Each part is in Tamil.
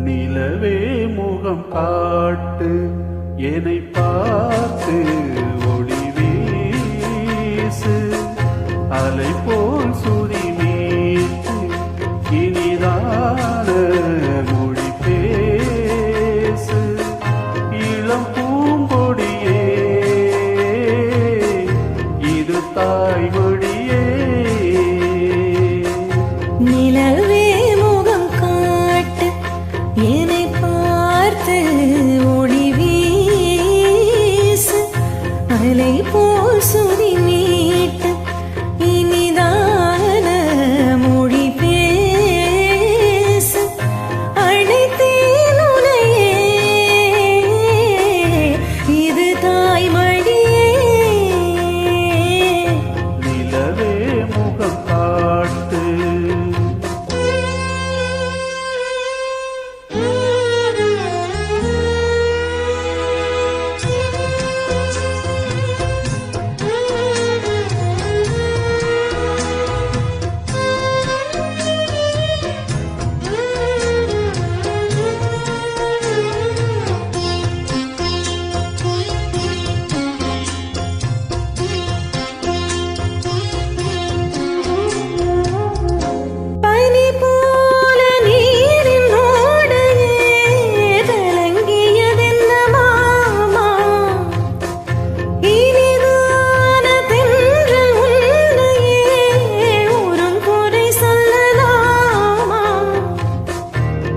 நிலவே முகம் காட்டு என்னை பார்த்து ஒளி வீசு அலை போல் சுதி மீட்டு இனிதான மொழி பேசு இளம் பூங்கொடியே இது தாய்மொழியே. நிலவே முகம் காட்டு என்னை பார்த்து ஒளி வீசு அலை போல் சுதி மீட்டு இனிதான மொழி பேசு அழைத்தேன் உன்னையே இது தாய்மொழியே. நிலவே முகம் காட்டு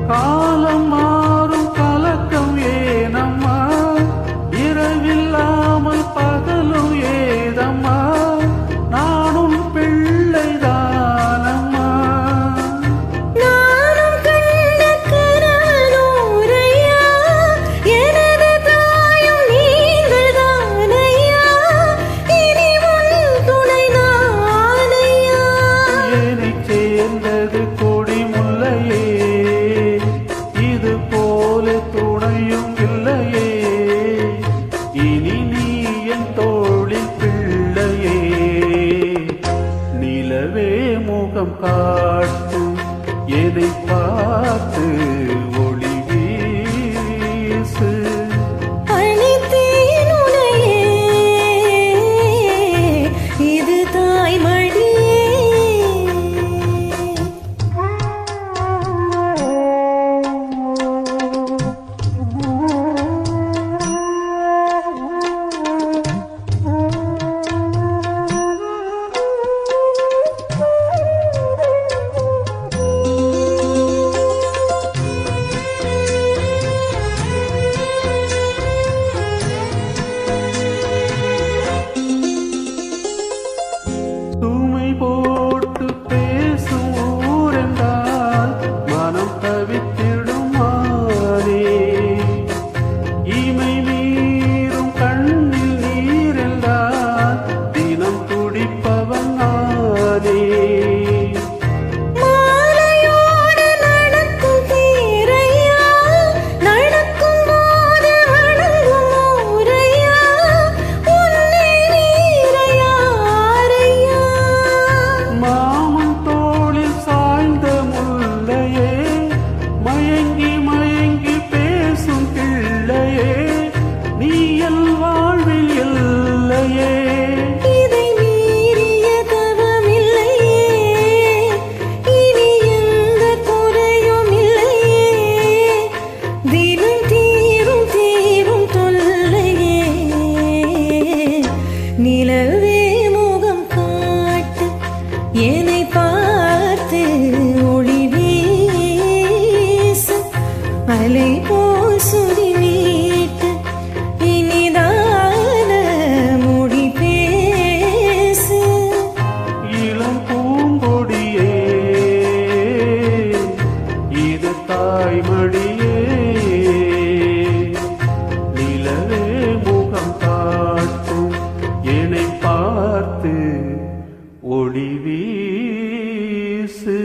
காலம் மாறும் கலக்கம் ஏனம்மா இரவில்லாமல் பகலும் ஏதம்மா நானும் பிள்ளைதானம்மா. நானும் கண்ட கனவுரையா எனது தாயும் நீங்கள் தானையா இனி உன் துணை நானையா. என்னை சேர்ந்தது கொடி முல்லையே இது போல துணையும் இல்லையே இனி நீ என் தோளில் பிள்ளையே. நிலவே முகம் காட்டு எதை பார்த்து ஒளி வீசு அழைத்தேன் உன்னையே இது தாய்மொழியே. தூமை போட்டு பேசும் ஊரென்றால் மனம் தவித்திடும் மானே இமை மீறும் கண்ணில் நீரென்றால் தினம் துடிப்பவன் நானே. மாலையோடு நடக்கும் தீரையா நடக்கும் போது வணங்கும் ஊரையா உன்னை நீரையாரையா. மாமன் தோளில் சாய்ந்த முல்லையே மயங்கி மயங்கி பேசும் பிள்ளையே நீ என் வாழ்வில் இல்லையே. இதை மீறிய தவமில்லையே இனி எந்த குறையும் இல்லையே தினம் தீரும் தீரும் தொல்லையே. நிலவே முகம் காட்டு என்னை பார்த்து ஒளி வீசு அலை போல் சுதி மீட்டு இனிதான மொழி பேசு. இளம் பூங்கொடியே இது தாய்மடியே. நிலவே முகம் காட்டு என்னை பார்த்து ஒளி வீசு.